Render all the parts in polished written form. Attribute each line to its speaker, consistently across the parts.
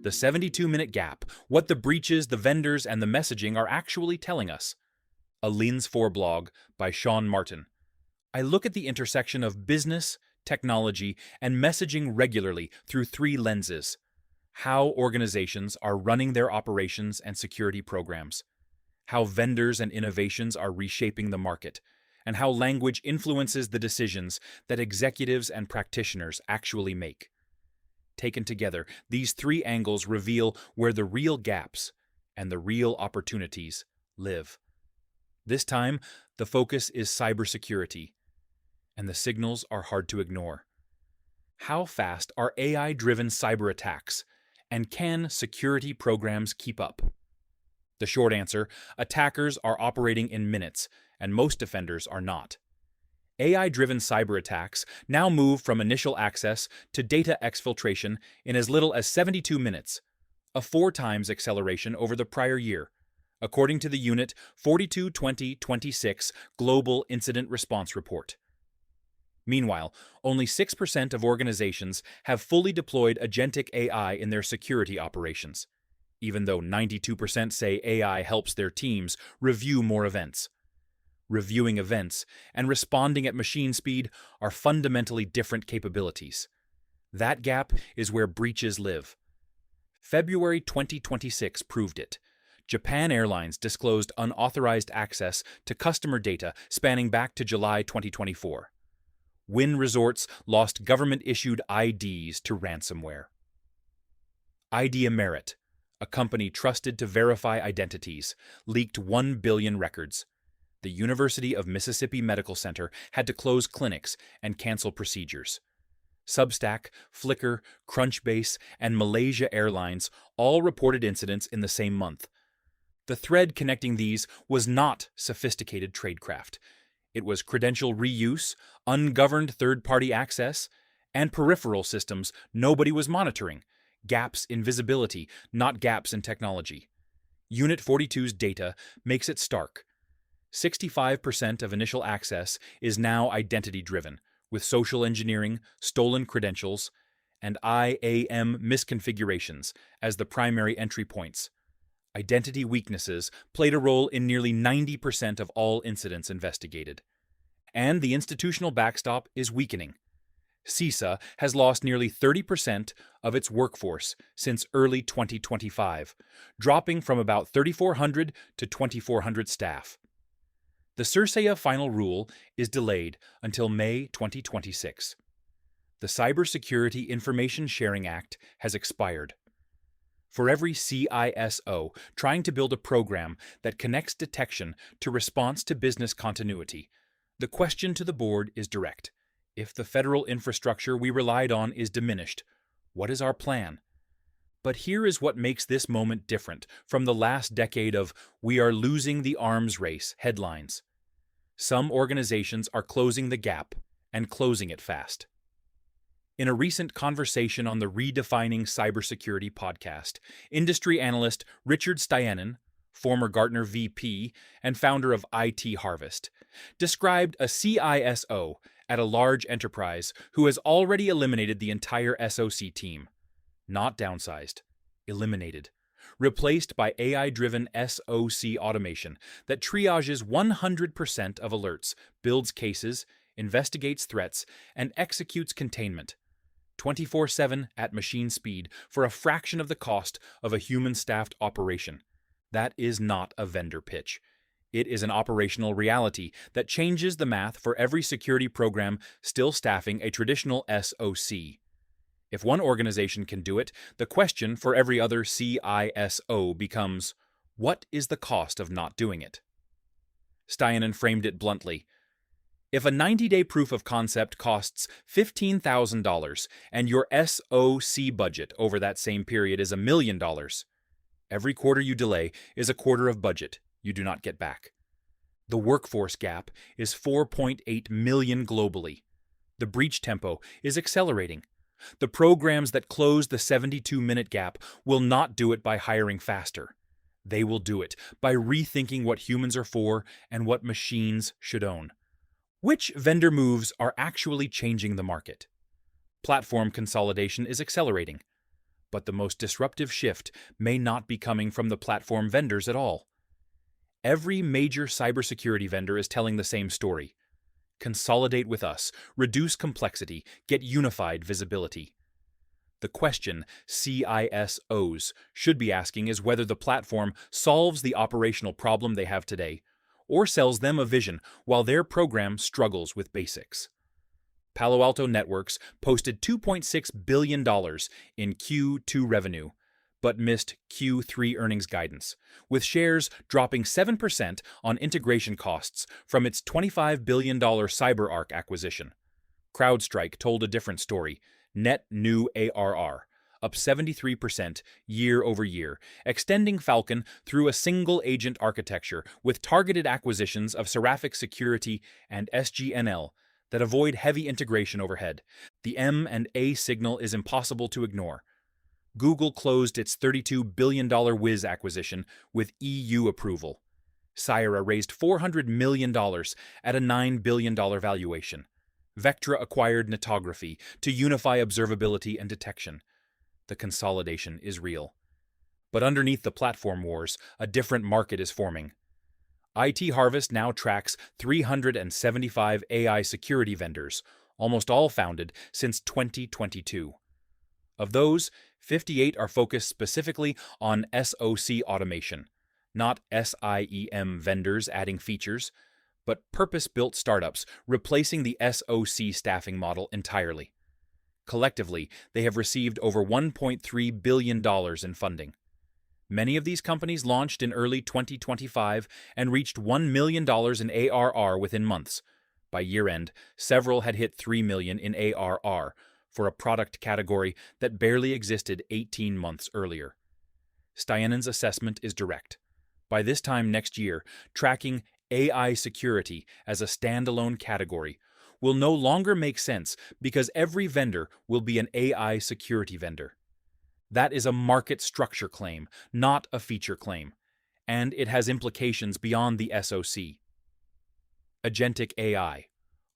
Speaker 1: The 72-minute gap, what the breaches, the vendors, and the messaging are actually telling us. A Lens 4 blog by Sean Martin. I look at the intersection of business, technology, and messaging regularly through three lenses. How organizations are running their operations and security programs, how vendors and innovations are reshaping the market, and how language influences the decisions that executives and practitioners actually make. Taken together, these three angles reveal where the real gaps and the real opportunities live. This time, the focus is cybersecurity, and the signals are hard to ignore. How fast are AI-driven cyber attacks, and can security programs keep up? The short answer, attackers are operating in minutes, and most defenders are not. AI-driven cyber attacks now move from initial access to data exfiltration in as little as 72 minutes, a 4 times acceleration over the prior year, according to the Unit 42-2026 Global Incident Response Report. Meanwhile, only 6% of organizations have fully deployed agentic AI in their security operations, even though 92% say AI helps their teams review more events. Reviewing events and responding at machine speed are fundamentally different capabilities. That gap is where breaches live. February 2026 proved it. Japan Airlines disclosed unauthorized access to customer data spanning back to July 2024. Wynn Resorts lost government-issued IDs to ransomware. ID Merit, a company trusted to verify identities, leaked 1 billion records. The University of Mississippi Medical Center had to close clinics and cancel procedures. Substack, Flickr, Crunchbase, and Malaysia Airlines all reported incidents in the same month. The thread connecting these was not sophisticated tradecraft. It was credential reuse, ungoverned third-party access, and peripheral systems nobody was monitoring. Gaps in visibility, not gaps in technology. Unit 42's data makes it stark. 65% of initial access is now identity-driven, with social engineering, stolen credentials, and IAM misconfigurations as the primary entry points. Identity weaknesses played a role in nearly 90% of all incidents investigated. And the institutional backstop is weakening. CISA has lost nearly 30% of its workforce since early 2025, dropping from about 3,400 to 2,400 staff. The CIRSEA final rule is delayed until May 2026. The Cybersecurity Information Sharing Act has expired. For every CISO trying to build a program that connects detection to response to business continuity, the question to the board is direct. If the federal infrastructure we relied on is diminished, what is our plan? But here is what makes this moment different from the last decade of "we are losing the arms race" headlines. Some organizations are closing the gap, and closing it fast. In a recent conversation on the Redefining Cybersecurity podcast, industry analyst Richard Styanin, former Gartner VP and founder of IT Harvest, described a CISO at a large enterprise who has already eliminated the entire SOC team. Not downsized, eliminated, replaced by AI-driven SOC automation that triages 100% of alerts, builds cases, investigates threats, and executes containment 24/7 at machine speed for a fraction of the cost of a human-staffed operation. That is not a vendor pitch. It is an operational reality that changes the math for every security program still staffing a traditional SOC. If one organization can do it, the question for every other CISO becomes, what is the cost of not doing it? Styanin framed it bluntly. If a 90-day proof of concept costs $15,000 and your SOC budget over that same period is $1 million, every quarter you delay is a quarter of budget you do not get back. The workforce gap is 4.8 million globally. The breach tempo is accelerating. The programs that close the 72-minute gap will not do it by hiring faster. They will do it by rethinking what humans are for and what machines should own. Which vendor moves are actually changing the market? Platform consolidation is accelerating. But the most disruptive shift may not be coming from the platform vendors at all. Every major cybersecurity vendor is telling the same story. Consolidate with us, reduce complexity, get unified visibility. The question CISOs should be asking is whether the platform solves the operational problem they have today, or sells them a vision while their program struggles with basics. Palo Alto Networks posted $2.6 billion in Q2 revenue, but missed Q3 earnings guidance, with shares dropping 7% on integration costs from its $25 billion CyberArk acquisition. CrowdStrike told a different story: net new ARR, up 73% year over year, extending Falcon through a single-agent architecture with targeted acquisitions of Seraphic Security and SGNL that avoid heavy integration overhead. The M&A signal is impossible to ignore. Google closed its $32 billion Wiz acquisition with EU approval. Cyra raised $400 million at a $9 billion valuation. Vectra acquired Netography to unify observability and detection. The consolidation is real. But underneath the platform wars, a different market is forming. IT Harvest now tracks 375 AI security vendors, almost all founded since 2022. Of those, 58 are focused specifically on SOC automation, not SIEM vendors adding features, but purpose-built startups replacing the SOC staffing model entirely. Collectively, they have received over $1.3 billion in funding. Many of these companies launched in early 2025 and reached $1 million in ARR within months. By year-end, several had hit $3 million in ARR for a product category that barely existed 18 months earlier. Steinen's assessment is direct. By this time next year, tracking AI security as a standalone category will no longer make sense because every vendor will be an AI security vendor. That is a market structure claim, not a feature claim, and it has implications beyond the SOC. Agentic AI,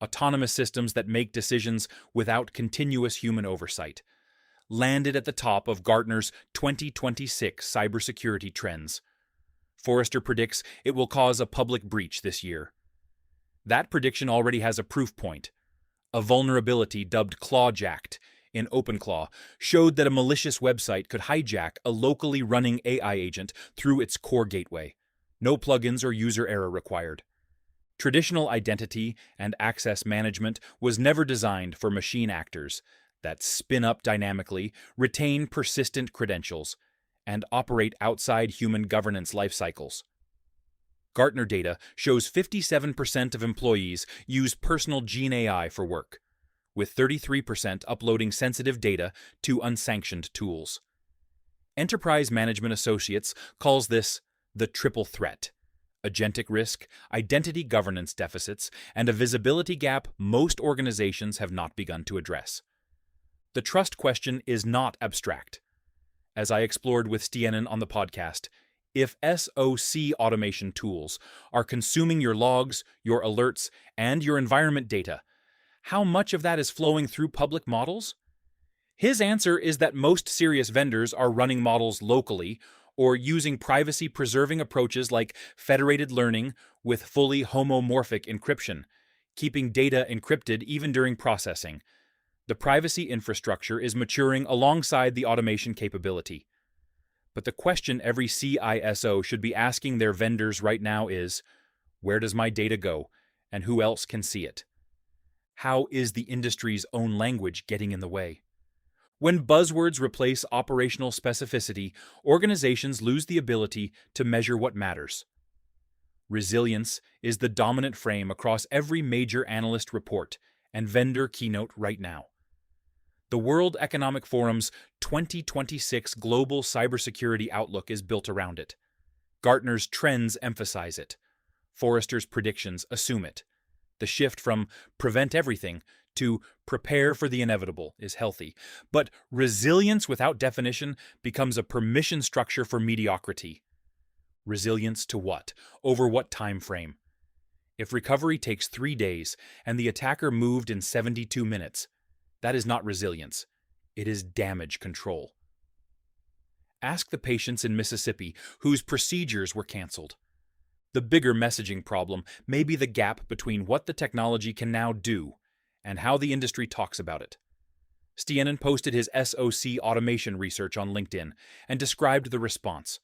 Speaker 1: autonomous systems that make decisions without continuous human oversight, landed at the top of Gartner's 2026 cybersecurity trends. Forrester predicts it will cause a public breach this year. That prediction already has a proof point. A vulnerability dubbed Clawjacked in OpenClaw showed that a malicious website could hijack a locally running AI agent through its core gateway. No plugins or user error required. Traditional identity and access management was never designed for machine actors that spin up dynamically, retain persistent credentials, and operate outside human governance life cycles. Gartner data shows 57% of employees use personal Gene AI for work, with 33% uploading sensitive data to unsanctioned tools. Enterprise Management Associates calls this the triple threat: agentic risk, identity governance deficits, and a visibility gap most organizations have not begun to address. The trust question is not abstract. As I explored with Stienen on the podcast, if SOC automation tools are consuming your logs, your alerts, and your environment data, how much of that is flowing through public models? His answer is that most serious vendors are running models locally or using privacy-preserving approaches like federated learning with fully homomorphic encryption, keeping data encrypted even during processing. The privacy infrastructure is maturing alongside the automation capability. But the question every CISO should be asking their vendors right now is, where does my data go, and who else can see it? How is the industry's own language getting in the way? When buzzwords replace operational specificity, organizations lose the ability to measure what matters. Resilience is the dominant frame across every major analyst report and vendor keynote right now. The World Economic Forum's 2026 Global Cybersecurity Outlook is built around it. Gartner's trends emphasize it. Forrester's predictions assume it. The shift from prevent everything to prepare for the inevitable is healthy, but resilience without definition becomes a permission structure for mediocrity. Resilience to what? Over what time frame? If recovery takes 3 days and the attacker moved in 72 minutes, that is not resilience. It is damage control. Ask the patients in Mississippi whose procedures were canceled. The bigger messaging problem may be the gap between what the technology can now do and how the industry talks about it. Stienen posted his SOC automation research on LinkedIn and described the response.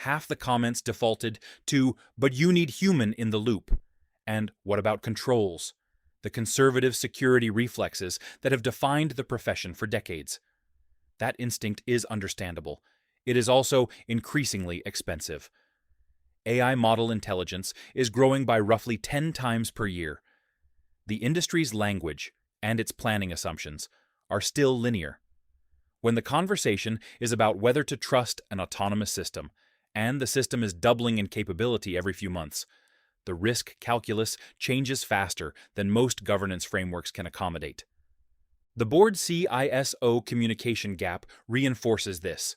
Speaker 1: Half the comments defaulted to, "But you need human in the loop," and "What about controls?" The conservative security reflexes that have defined the profession for decades. That instinct is understandable. It is also increasingly expensive. AI model intelligence is growing by roughly 10 times per year. The industry's language and its planning assumptions are still linear. When the conversation is about whether to trust an autonomous system, and the system is doubling in capability every few months, the risk calculus changes faster than most governance frameworks can accommodate. The board-CISO communication gap reinforces this.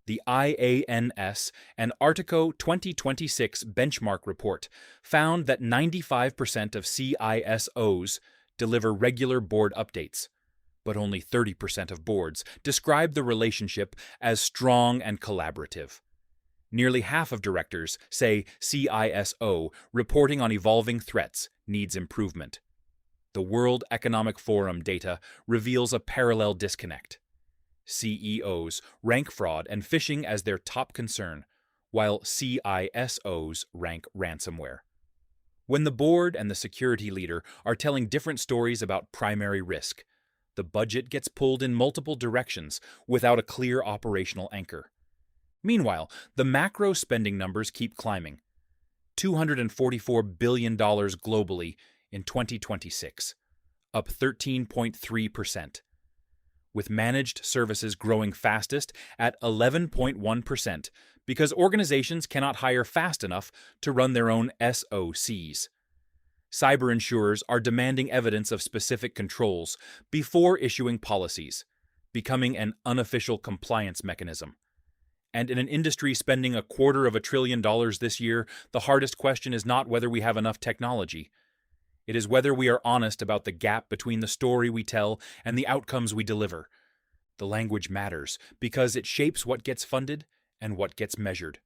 Speaker 1: The IANS and Artico 2026 benchmark report found that 95% of CISOs deliver regular board updates, but only 30% of boards describe the relationship as strong and collaborative. Nearly half of directors say CISO reporting on evolving threats needs improvement. The World Economic Forum data reveals a parallel disconnect. CEOs rank fraud and phishing as their top concern, while CISOs rank ransomware. When the board and the security leader are telling different stories about primary risk, the budget gets pulled in multiple directions without a clear operational anchor. Meanwhile, the macro spending numbers keep climbing. $244 billion globally in 2026, up 13.3%. With managed services growing fastest at 11.1% because organizations cannot hire fast enough to run their own SOCs. Cyber insurers are demanding evidence of specific controls before issuing policies, becoming an unofficial compliance mechanism. And in an industry spending $250 billion this year, the hardest question is not whether we have enough technology. It is whether we are honest about the gap between the story we tell and the outcomes we deliver. The language matters because it shapes what gets funded and what gets measured.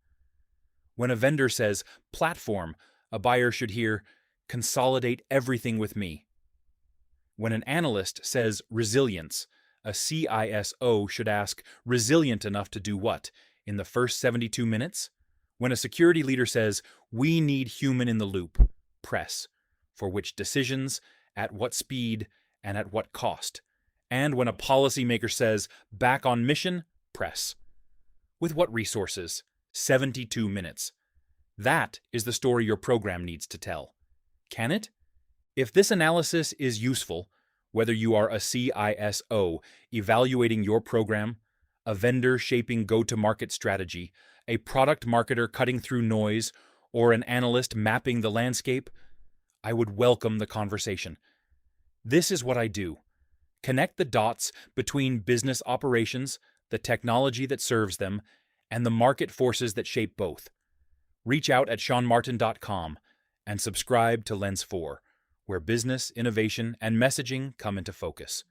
Speaker 1: When a vendor says, "platform," a buyer should hear, "consolidate everything with me." When an analyst says, "resilience," a CISO should ask, "resilient enough to do what? In the first 72 minutes?" When a security leader says, "we need human in the loop," press. For which decisions, at what speed, and at what cost. And when a policymaker says, "back on mission," press. With what resources? 72 minutes. That is the story your program needs to tell. Can it? If this analysis is useful, whether you are a CISO evaluating your program, a vendor shaping go-to-market strategy, a product marketer cutting through noise, or an analyst mapping the landscape, I would welcome the conversation. This is what I do. Connect the dots between business operations, the technology that serves them, and the market forces that shape both. Reach out at seanmartin.com and subscribe to Lens 4, where business, innovation, and messaging come into focus.